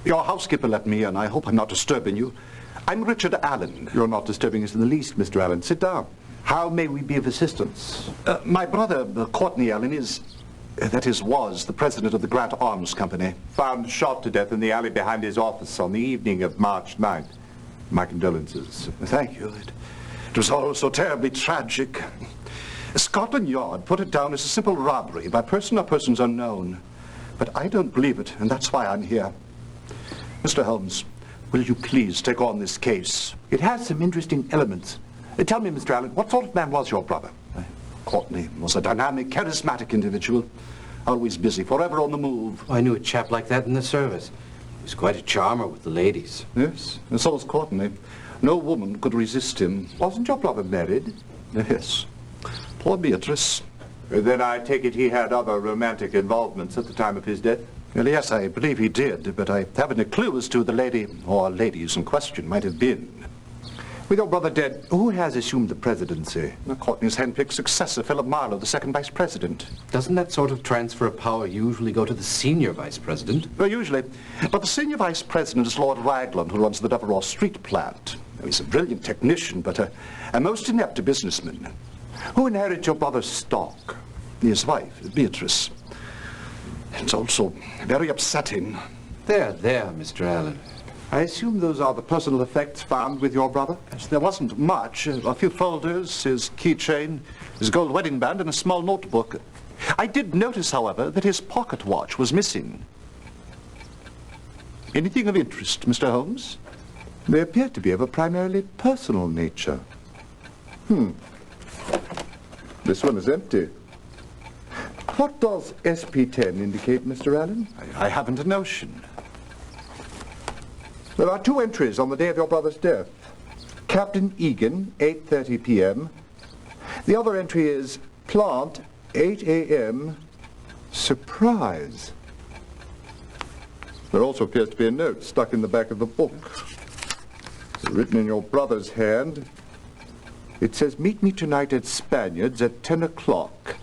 Your housekeeper let me in. I hope I'm not disturbing you. I'm Richard Allen. You're not disturbing us in the least, Mr. Allen. Sit down. How may we be of assistance? My brother, Courtney Allen, was the president of the Grant Arms Company. Found shot to death in the alley behind his office on the evening of March 9th. My condolences. Thank you. It was all so terribly tragic. Scotland Yard put it down as a simple robbery by person or persons unknown. But I don't believe it, and that's why I'm here. Mr. Holmes, will you please take on this case? It has some interesting elements. Tell me, Mr. Allen, what sort of man was your brother? Courtney was a dynamic, charismatic individual. Always busy, forever on the move. I knew a chap like that in the service. He was quite a charmer with the ladies. Yes, and so was Courtney. No woman could resist him. Wasn't your brother married? Yes. Poor Beatrice. Then I take it he had other romantic involvements at the time of his death? Well, yes, I believe he did, but I haven't a clue as to the lady or ladies in question might have been. With your brother dead, who has assumed the presidency? Courtney's handpicked successor, Philip Marlowe, the second vice president. Doesn't that sort of transfer of power usually go to the senior vice president? Well, usually. But the senior vice president is Lord Ragland, who runs the Devereux Street plant. He's a brilliant technician, but a most inept businessman. Who inherits your brother's stock? His wife, Beatrice. It's also very upsetting. There, Mr. Allen. I assume those are the personal effects found with your brother? Yes, there wasn't much. A few folders, his keychain, his gold wedding band, and a small notebook. I did notice, however, that his pocket watch was missing. Anything of interest, Mr. Holmes? They appear to be of a primarily personal nature. This one is empty. What does SP10 indicate, Mr. Allen? I haven't a notion. There are two entries on the day of your brother's death. Captain Egan, 8:30 p.m. The other entry is plant, 8 a.m. Surprise. There also appears to be a note stuck in the back of the book. Written in your brother's hand. It says, meet me tonight at Spaniards at 10 o'clock,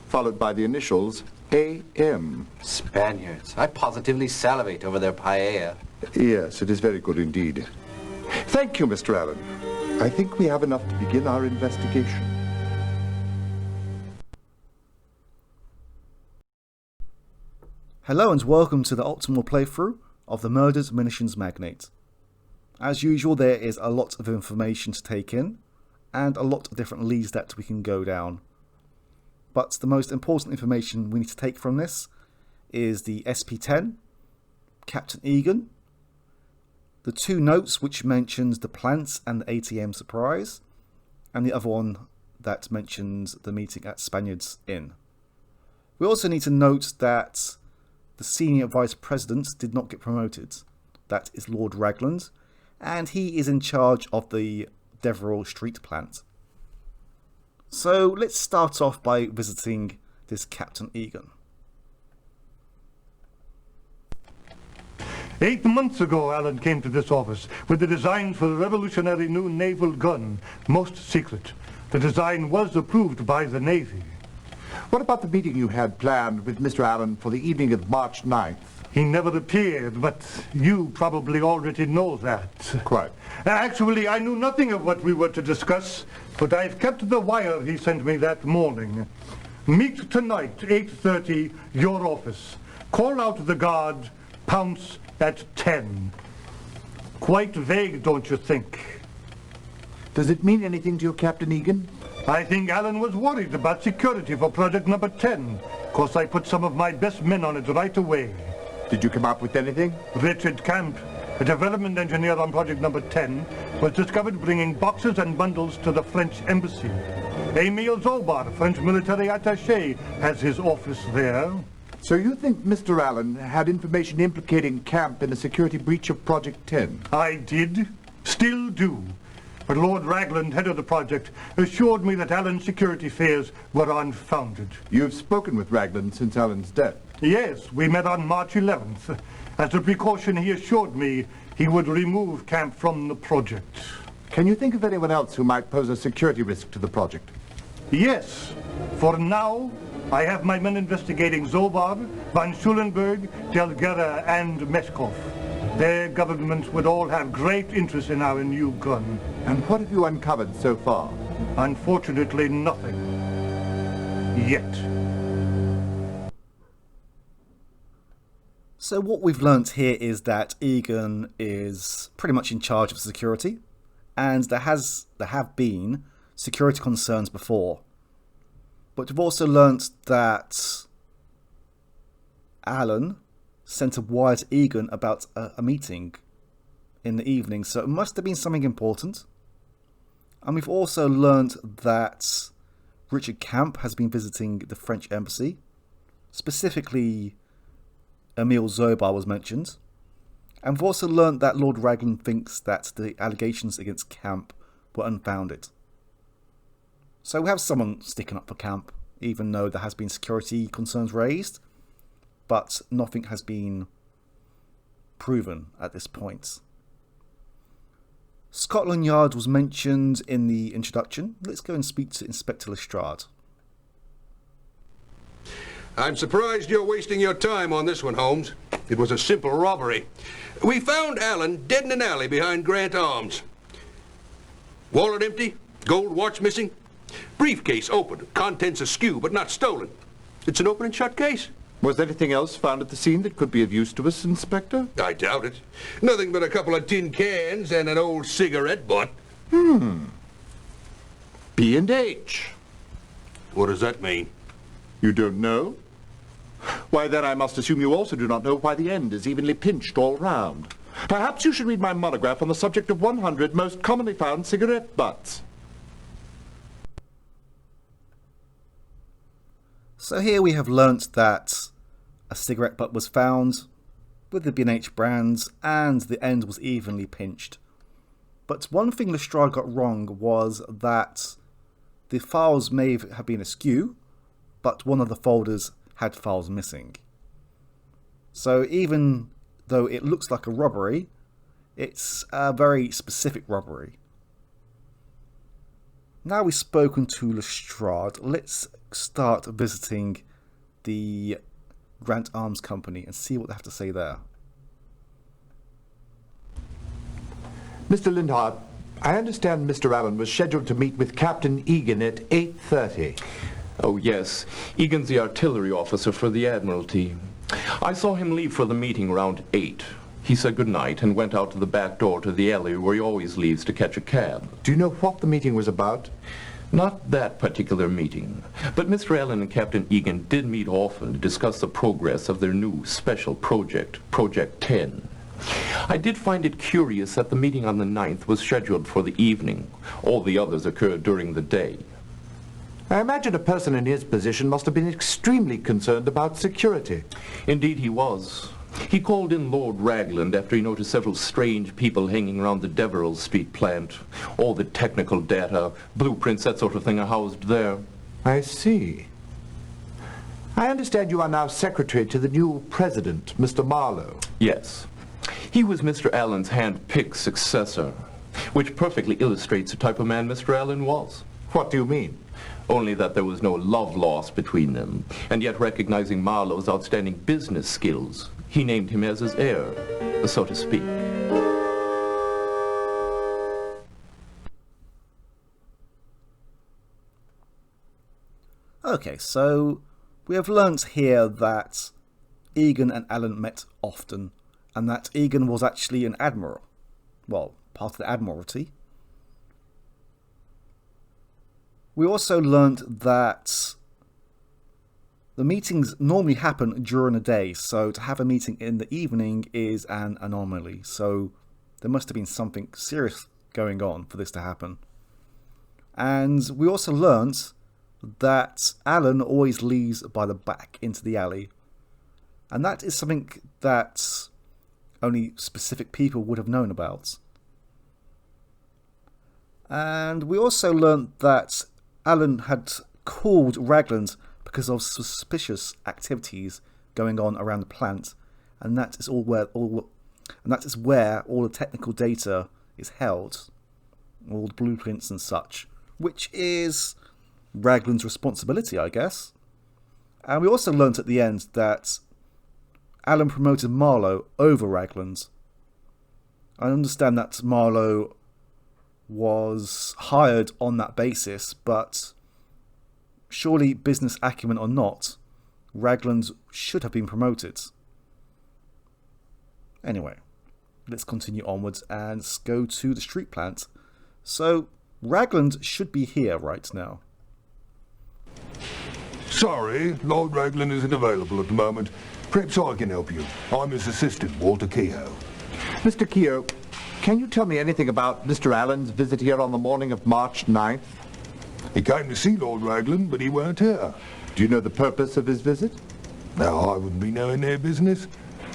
followed by the initials A.M. Spaniards. I positively salivate over their paella. Yes, it is very good indeed. Thank you, Mr. Allen. I think we have enough to begin our investigation. Hello and welcome to the optimal playthrough of the Murdered Munitions Magnate. As usual, there is a lot of information to take in and a lot of different leads that we can go down. But the most important information we need to take from this is the SP10, Captain Egan, the two notes which mentions the plants and the ATM surprise, and the other one that mentions the meeting at Spaniards Inn. We also need to note that the senior vice president did not get promoted. That is Lord Ragland, and he is in charge of the Devereux Street plant. So let's start off by visiting this Captain Egan. 8 months ago, Allen came to this office with the design for the revolutionary new naval gun, most secret. The design was approved by the Navy. What about the meeting you had planned with Mr. Allen for the evening of March 9th? He never appeared, but you probably already know that. Quite. Actually, I knew nothing of what we were to discuss, but I've kept the wire he sent me that morning. Meet tonight, 8:30, your office. Call out the guard, pounce at 10. Quite vague, don't you think? Does it mean anything to you, Captain Egan? I think Allen was worried about security for project number 10. Of course, I put some of my best men on it right away. Did you come up with anything? Richard Camp, a development engineer on project number 10, was discovered bringing boxes and bundles to the French embassy. Emile Zobar, French military attaché, has his office there. So you think Mr. Allen had information implicating Camp in a security breach of Project 10? I did. Still do. But Lord Ragland, head of the project, assured me that Allen's security fears were unfounded. You've spoken with Ragland since Allen's death? Yes, we met on March 11th. As a precaution, he assured me he would remove Camp from the project. Can you think of anyone else who might pose a security risk to the project? Yes. For now, I have my men investigating Zobar, Van Schulenburg, Delgera, and Meshkov. Their government would all have great interest in our new gun. And what have you uncovered so far? Unfortunately, nothing. Yet. So what we've learnt here is that Egan is pretty much in charge of security, and there have been security concerns before. But we've also learnt that Alan sent a wire to Egan about a meeting in the evening, so it must have been something important. And we've also learnt that Richard Camp has been visiting the French embassy. Specifically, Emile Zobar was mentioned. And we've also learnt that Lord Raglan thinks that the allegations against Camp were unfounded. So we have someone sticking up for Camp, even though there has been security concerns raised, but nothing has been proven at this point. Scotland Yard was mentioned in the introduction. Let's go and speak to Inspector Lestrade. I'm surprised you're wasting your time on this one, Holmes. It was a simple robbery. We found Allen dead in an alley behind Grant Arms. Wallet empty, gold watch missing, briefcase open, contents askew but not stolen. It's an open and shut case. Was anything else found at the scene that could be of use to us, Inspector? I doubt it. Nothing but a couple of tin cans and an old cigarette butt. B&H. What does that mean? You don't know? Why, then I must assume you also do not know why the end is evenly pinched all round. Perhaps you should read my monograph on the subject of 100 most commonly found cigarette butts. So here we have learnt that a cigarette butt was found with the B&H brands and the end was evenly pinched. But one thing Lestrade got wrong was that the files may have been askew, but one of the folders had files missing. So even though it looks like a robbery, it's a very specific robbery. Now we've spoken to Lestrade, let's start visiting the Grant Arms Company and see what they have to say there. Mr. Lindhart, I understand Mr. Allen was scheduled to meet with Captain Egan at 8:30. Oh, yes. Egan's the artillery officer for the Admiralty. I saw him leave for the meeting around 8. He said goodnight and went out to the back door to the alley where he always leaves to catch a cab. Do you know what the meeting was about? Not that particular meeting, but Mr. Allen and Captain Egan did meet often to discuss the progress of their new special project, Project 10. I did find it curious that the meeting on the 9th was scheduled for the evening. All the others occurred during the day. I imagine a person in his position must have been extremely concerned about security. Indeed he was. He called in Lord Raglan after he noticed several strange people hanging around the Deverell Street plant. All the technical data, blueprints, that sort of thing are housed there. I see. I understand you are now secretary to the new president, Mr. Marlowe. Yes. He was Mr. Allen's hand-picked successor, which perfectly illustrates the type of man Mr. Allen was. What do you mean? Only that there was no love lost between them, and yet recognizing Marlowe's outstanding business skills, he named him as his heir, so to speak. Okay, so we have learnt here that Egan and Allen met often, and that Egan was actually an admiral. Well, part of the Admiralty. We also learnt that the meetings normally happen during the day, so to have a meeting in the evening is an anomaly. So there must have been something serious going on for this to happen. And we also learnt that Allen always leaves by the back into the alley. And that is something that only specific people would have known about. And we also learnt that Allen had called Ragland because of suspicious activities going on around the plant, and that is where all the technical data is held, all the blueprints and such, which is Ragland's responsibility, I guess. And we also learnt at the end that Allen promoted Marlowe over Ragland, I understand that Marlowe was hired on that basis, but surely, business acumen or not, Ragland should have been promoted. Anyway, let's continue onwards and go to the street plant. So, Ragland should be here right now. Sorry, Lord Raglan isn't available at the moment. Perhaps I can help you. I'm his assistant, Walter Keogh. Mr. Keogh, can you tell me anything about Mr. Allen's visit here on the morning of March 9th? He came to see Lord Raglan, but he weren't here. Do you know the purpose of his visit? Now, I wouldn't be knowing their business,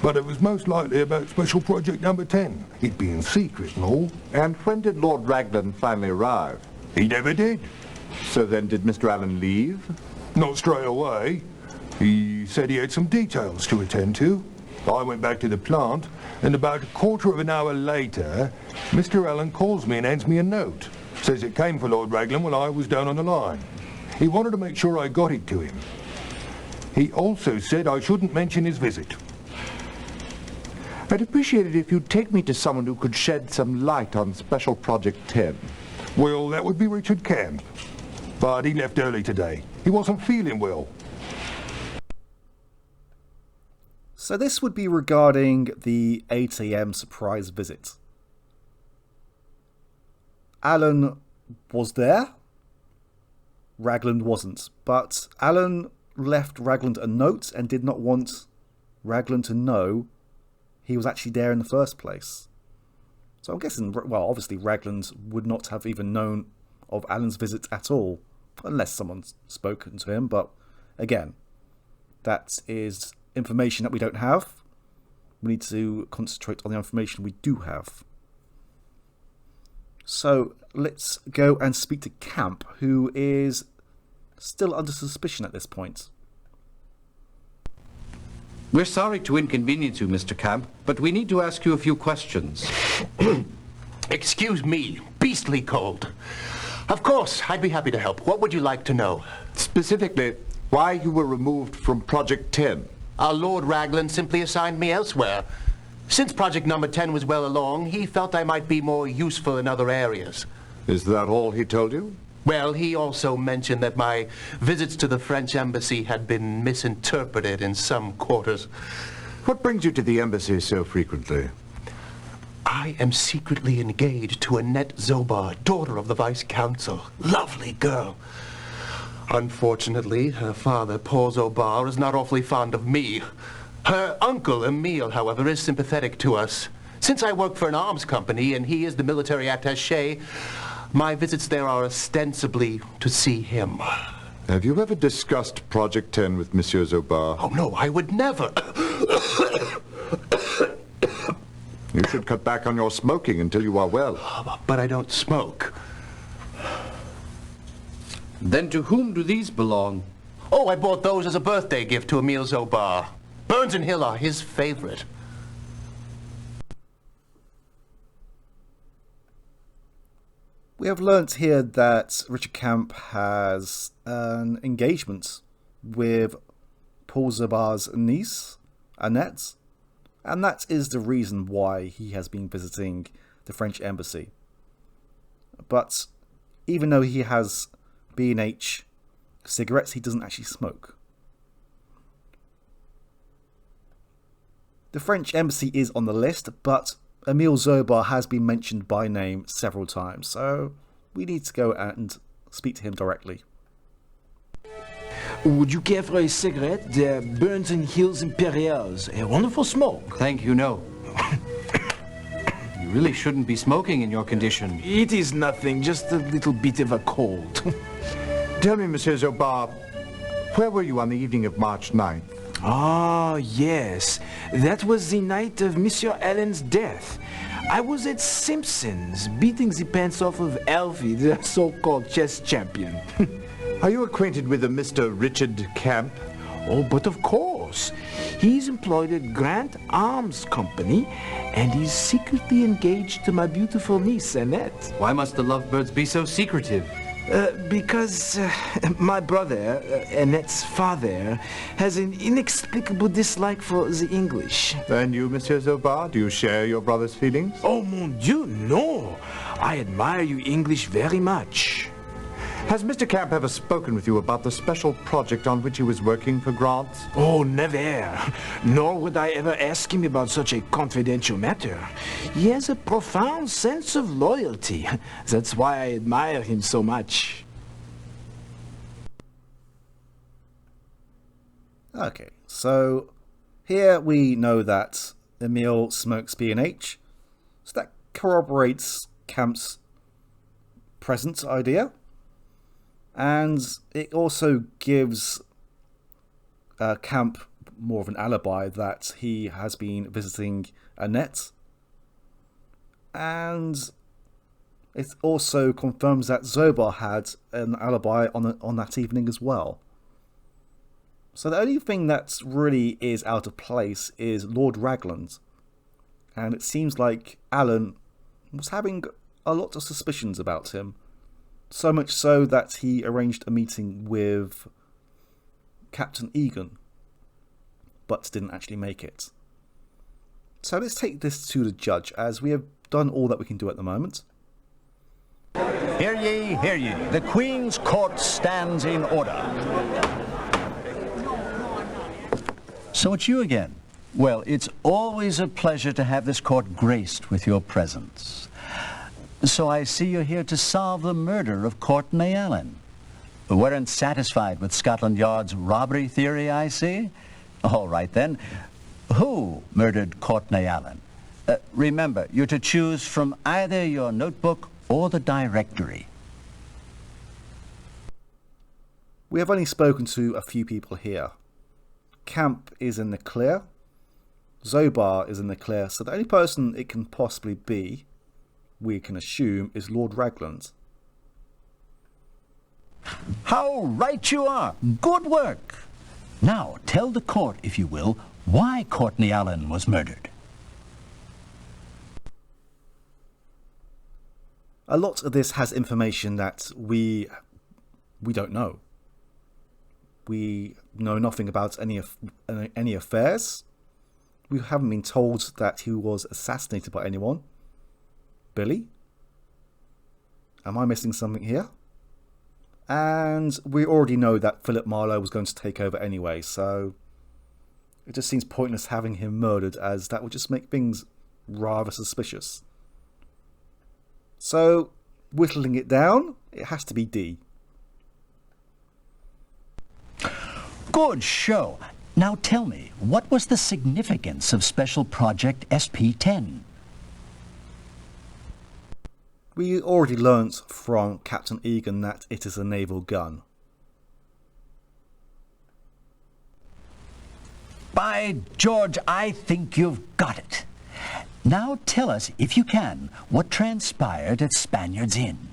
but it was most likely about Special Project Number 10. It being secret and all. And when did Lord Raglan finally arrive? He never did. So then did Mr. Allen leave? Not straight away. He said he had some details to attend to. I went back to the plant, and about a quarter of an hour later, Mr. Allen calls me and hands me a note. Says it came for Lord Raglan while I was down on the line. He wanted to make sure I got it to him. He also said I shouldn't mention his visit. I'd appreciate it if you'd take me to someone who could shed some light on Special Project 10. Well, that would be Richard Camp. But he left early today. He wasn't feeling well. So this would be regarding the 8 AM surprise visit. Allen was there. Ragland wasn't. But Allen left Ragland a note and did not want Ragland to know he was actually there in the first place. So I'm guessing, well, obviously Ragland would not have even known of Allen's visit at all, unless someone's spoken to him. But again, that is information that we don't have. We need to concentrate on the information we do have. So let's go and speak to Camp, who is still under suspicion at this point. We're sorry to inconvenience you, Mr. Camp, but we need to ask you a few questions. Excuse me, beastly cold. Of course, I'd be happy to help. What would you like to know? Specifically, why you were removed from Project 10. Our Lord Raglan simply assigned me elsewhere. Since Project Number 10 was well along, he felt I might be more useful in other areas. Is that all he told you? Well, he also mentioned that my visits to the French embassy had been misinterpreted in some quarters. What brings you to the embassy so frequently? I am secretly engaged to Annette Zobar, daughter of the Vice Consul. Lovely girl. Unfortunately, her father, Paul Zobar, is not awfully fond of me. Her uncle, Emile, however, is sympathetic to us. Since I work for an arms company and he is the military attaché, my visits there are ostensibly to see him. Have you ever discussed Project 10 with Monsieur Zobar? Oh, no, I would never. You should cut back on your smoking until you are well. But I don't smoke. Then to whom do these belong? Oh, I bought those as a birthday gift to Emile Zobar. Burns and Hill are his favorite. We have learnt here that Richard Camp has an engagement with Paul Zobar's niece, Annette, and that is the reason why he has been visiting the French embassy. But even though he has B&H cigarettes, he doesn't actually smoke. The French embassy is on the list, but Emile Zobar has been mentioned by name several times, so we need to go and speak to him directly. Would you care for a cigarette? They're Burns and Hill's Imperials. A wonderful smoke. Thank you, no. You really shouldn't be smoking in your condition. It is nothing, just a little bit of a cold. Tell me, Monsieur Zobar, where were you on the evening of March 9th? Ah, yes. That was the night of Monsieur Allen's death. I was at Simpson's, beating the pants off of Alfie, the so-called chess champion. Are you acquainted with a Mr. Richard Camp? Oh, but of course. He's employed at Grant Arms Company, and he's secretly engaged to my beautiful niece, Annette. Why must the lovebirds be so secretive? Because my brother, Annette's father, has an inexplicable dislike for the English. And you, Monsieur Zobar, do you share your brother's feelings? Oh, mon Dieu, no! I admire you English very much. Has Mr. Camp ever spoken with you about the special project on which he was working for Grant? Oh, never. Nor would I ever ask him about such a confidential matter. He has a profound sense of loyalty. That's why I admire him so much. Okay, so here we know that Emile smokes B&H, so that corroborates Camp's present idea. And it also gives Camp more of an alibi that he has been visiting Annette. And it also confirms that Zobar had an alibi on that evening as well. So the only thing that really is out of place is Lord Ragland. And it seems like Alan was having a lot of suspicions about him. So much so that he arranged a meeting with Captain Egan, but didn't actually make it. So let's take this to the judge, as we have done all that we can do at the moment. Hear ye, hear ye. The Queen's Court stands in order. So it's you again. Well, it's always a pleasure to have this court graced with your presence. So I see you're here to solve the murder of Courtney Allen. Weren't satisfied with Scotland Yard's robbery theory, I see? All right then. Who murdered Courtney Allen? Remember, you're to choose from either your notebook or the directory. We have only spoken to a few people here. Camp is in the clear. Zobar is in the clear, so the only person it can possibly be, we can assume, is Lord Ragland. How right you are! Good work! Now, tell the court, if you will, why Courtney Allen was murdered. A lot of this has information that we don't know. We know nothing about any affairs. We haven't been told that he was assassinated by anyone. Billy? Am I missing something here? And we already know that Philip Marlowe was going to take over anyway, so it just seems pointless having him murdered, as that would just make things rather suspicious. So, whittling it down, it has to be D. Good show. Now tell me, what was the significance of Special Project SP-10? We already learnt from Captain Egan that it is a naval gun. By George, I think you've got it. Now tell us, if you can, what transpired at Spaniard's Inn.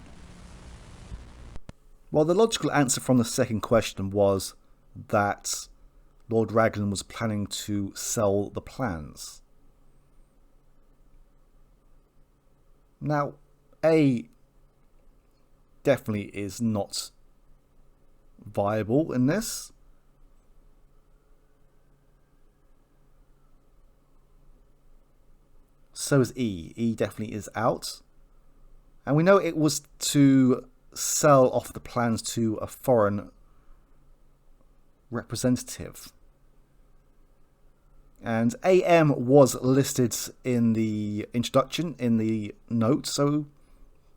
Well, the logical answer from the second question was that Lord Raglan was planning to sell the plans. Now, A definitely is not viable in this. So is E. E definitely is out. And we know it was to sell off the plans to a foreign representative. And AM was listed in the introduction, in the note, so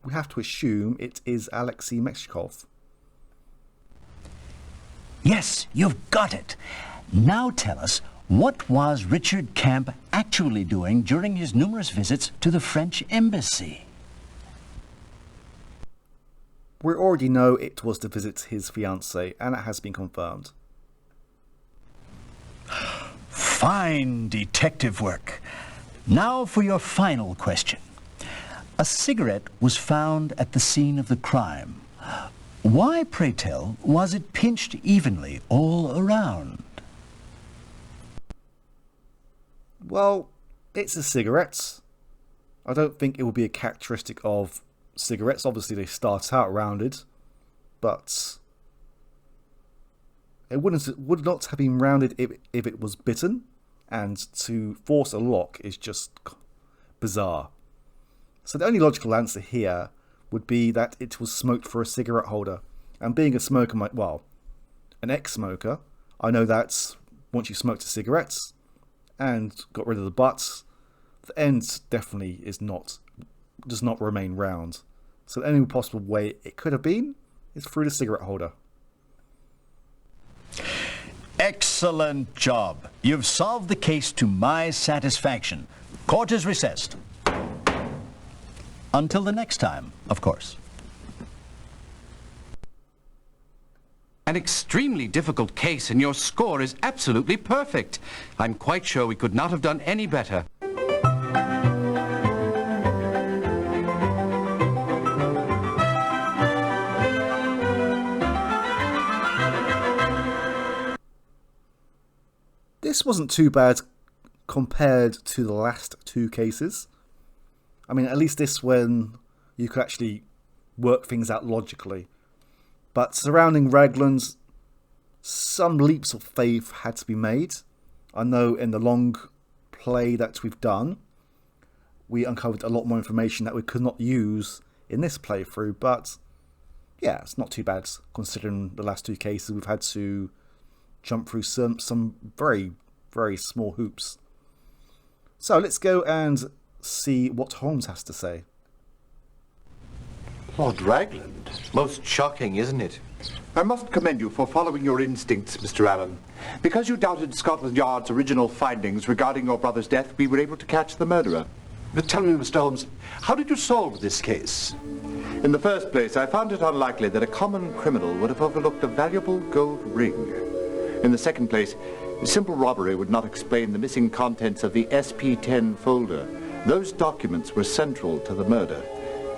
we have to assume it is Alexei Meshkov. Yes, you've got it. Now tell us, what was Richard Camp actually doing during his numerous visits to the French embassy? We already know it was to visit his fiancée, and it has been confirmed. Fine detective work. Now for your final question. A cigarette was found at the scene of the crime. Why, pray tell, was it pinched evenly all around? Well, it's a cigarette. I don't think it will be a characteristic of cigarettes. Obviously, they start out rounded. but it would not have been rounded if it was bitten, and to force a lock is just bizarre. So the only logical answer here would be that it was smoked for a cigarette holder. And being a smoker, well, an ex-smoker, I know that once you smoked a cigarette and got rid of the butts, the end definitely does not remain round. So the only possible way it could have been is through the cigarette holder. Excellent job. You've solved the case to my satisfaction. Court is recessed. Until the next time, of course. An extremely difficult case, and your score is absolutely perfect. I'm quite sure we could not have done any better. This wasn't too bad compared to the last two cases. I mean, at least this one you could actually work things out logically. But surrounding Ragland, some leaps of faith had to be made. I know in the long play that we've done, we uncovered a lot more information that we could not use in this playthrough, but yeah, it's not too bad considering the last two cases we've had to jump through some very, very small hoops. So let's go and see what Holmes has to say. Lord Ragland. Most shocking, isn't it? I must commend you for following your instincts, Mr. Allen. Because you doubted Scotland Yard's original findings regarding your brother's death, we were able to catch the murderer. But tell me, Mr. Holmes, how did you solve this case? In the first place, I found it unlikely that a common criminal would have overlooked a valuable gold ring. In the second place, simple robbery would not explain the missing contents of the SP-10 folder. Those documents were central to the murder.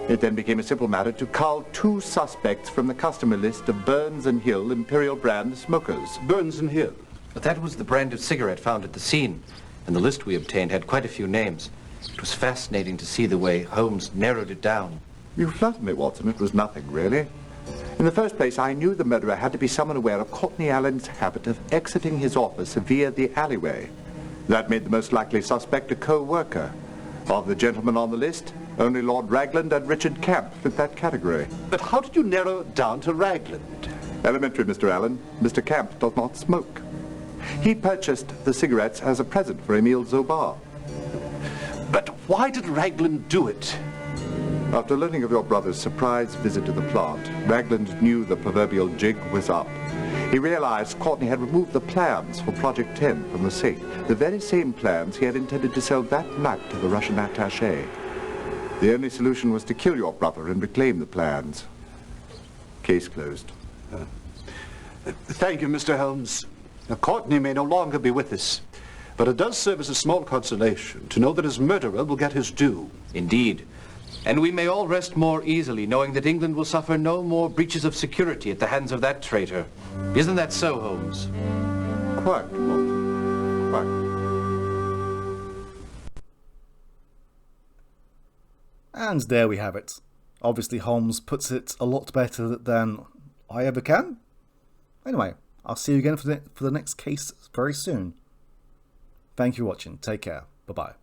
It then became a simple matter to cull two suspects from the customer list of Burns and Hill Imperial brand smokers. Burns and Hill. But that was the brand of cigarette found at the scene, and the list we obtained had quite a few names. It was fascinating to see the way Holmes narrowed it down. You flatter me, Watson. It was nothing, really. In the first place, I knew the murderer had to be someone aware of Courtney Allen's habit of exiting his office via the alleyway. That made the most likely suspect a co-worker. Of the gentlemen on the list, only Lord Ragland and Richard Camp fit that category. But how did you narrow it down to Ragland? Elementary, Mr. Allen. Mr. Camp does not smoke. He purchased the cigarettes as a present for Emile Zobar. But why did Ragland do it? After learning of your brother's surprise visit to the plant, Ragland knew the proverbial jig was up. He realized Courtney had removed the plans for Project 10 from the safe, the very same plans he had intended to sell that night to the Russian attaché. The only solution was to kill your brother and reclaim the plans. Case closed. Thank you, Mr. Holmes. Now, Courtney may no longer be with us, but it does serve as a small consolation to know that his murderer will get his due. Indeed. And we may all rest more easily knowing that England will suffer no more breaches of security at the hands of that traitor. Isn't that so, Holmes? Quite, Watson. Quite. And there we have it. Obviously Holmes puts it a lot better than I ever can. Anyway, I'll see you again for the next case very soon. Thank you for watching. Take care. Bye-bye.